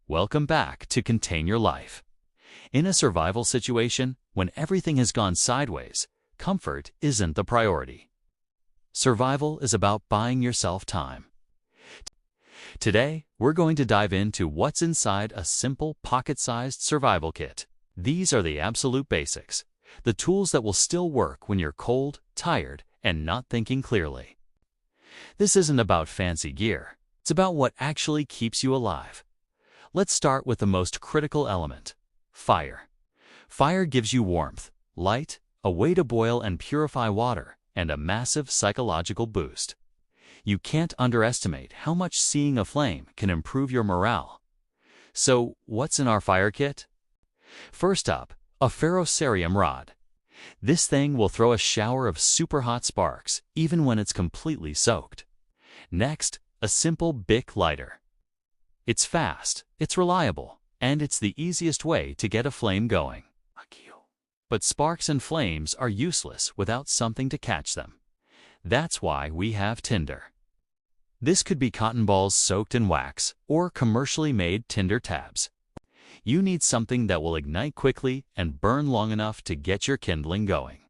Welcome back to Contain Your Life. In a survival situation, when everything has gone sideways, comfort isn't the priority. Survival is about buying yourself time. Today, we're going to dive into what's inside a simple, pocket-sized survival kit. These are the absolute basics, the tools that will still work when you're cold, tired, and not thinking clearly. This isn't about fancy gear. It's about what actually keeps you alive. Let's start with the most critical element: fire. Fire gives you warmth, light, a way to boil and purify water, and a massive psychological boost. You can't underestimate how much seeing a flame can improve your morale. So, what's in our fire kit? First up, a ferrocerium rod. This thing will throw a shower of super hot sparks, even when it's completely soaked. Next, a simple Bic lighter. It's fast, it's reliable, and it's the easiest way to get a flame going. But sparks and flames are useless without something to catch them. That's why we have tinder. This could be cotton balls soaked in wax or commercially made tinder tabs. You need something that will ignite quickly and burn long enough to get your kindling going.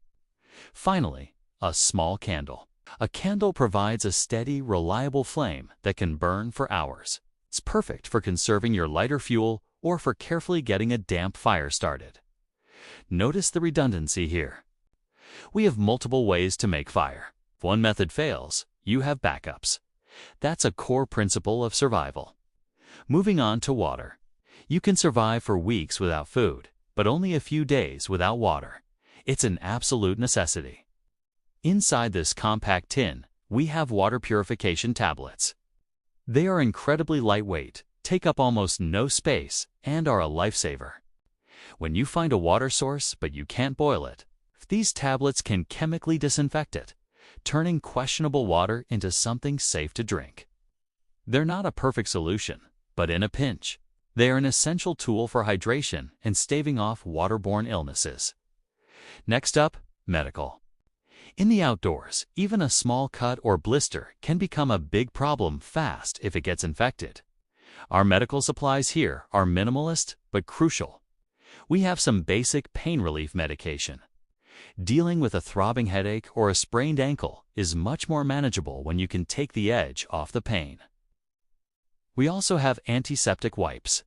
Finally, a small candle. A candle provides a steady, reliable flame that can burn for hours. It's perfect for conserving your lighter fuel or for carefully getting a damp fire started. Notice the redundancy here. We have multiple ways to make fire. If one method fails, you have backups. That's a core principle of survival. Moving on to water. You can survive for weeks without food, but only a few days without water. It's an absolute necessity. Inside this compact tin, we have water purification tablets. They are incredibly lightweight, take up almost no space, and are a lifesaver. When you find a water source but you can't boil it, these tablets can chemically disinfect it, turning questionable water into something safe to drink. They're not a perfect solution, but in a pinch, they are an essential tool for hydration and staving off waterborne illnesses. Next up, medical. In the outdoors, even a small cut or blister can become a big problem fast if it gets infected. Our medical supplies here are minimalist but crucial. We have some basic pain relief medication. Dealing with a throbbing headache or a sprained ankle is much more manageable when you can take the edge off the pain. We also have antiseptic wipes.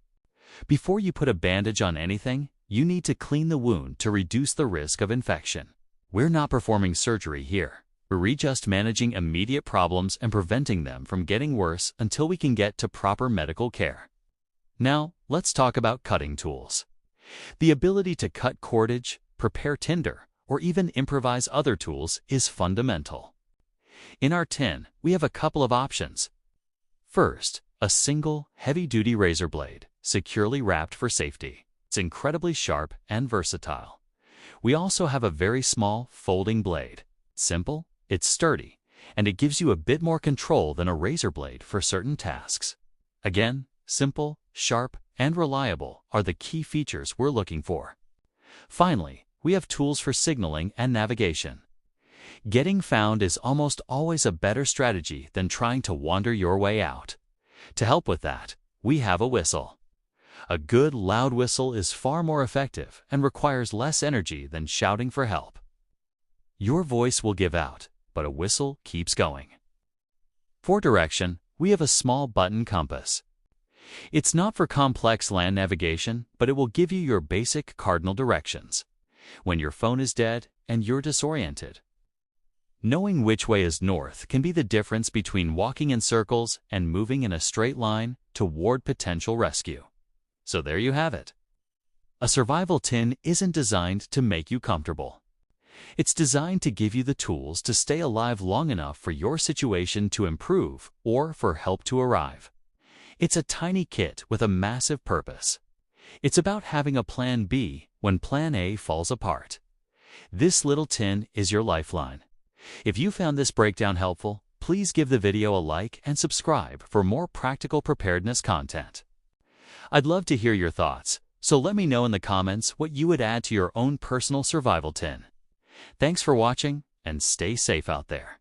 Before you put a bandage on anything, you need to clean the wound to reduce the risk of infection. We're not performing surgery here. We're just managing immediate problems and preventing them from getting worse until we can get to proper medical care. Now, let's talk about cutting tools. The ability to cut cordage, prepare tinder, or even improvise other tools is fundamental. In our tin, we have a couple of options. First, a single, heavy-duty razor blade, securely wrapped for safety. It's incredibly sharp and versatile. We also have a very small, folding blade. It's simple, it's sturdy, and it gives you a bit more control than a razor blade for certain tasks. Again, simple, sharp, and reliable are the key features we're looking for. Finally, we have tools for signaling and navigation. Getting found is almost always a better strategy than trying to wander your way out. To help with that, we have a whistle. A good, loud whistle is far more effective and requires less energy than shouting for help. Your voice will give out, but a whistle keeps going. For direction, we have a small button compass. It's not for complex land navigation, but it will give you your basic cardinal directions when your phone is dead and you're disoriented. Knowing which way is north can be the difference between walking in circles and moving in a straight line toward potential rescue. So there you have it. A survival tin isn't designed to make you comfortable. It's designed to give you the tools to stay alive long enough for your situation to improve or for help to arrive. It's a tiny kit with a massive purpose. It's about having a plan B when plan A falls apart. This little tin is your lifeline. If you found this breakdown helpful, please give the video a like and subscribe for more practical preparedness content. I'd love to hear your thoughts, so let me know in the comments what you would add to your own personal survival tin. Thanks for watching, and stay safe out there.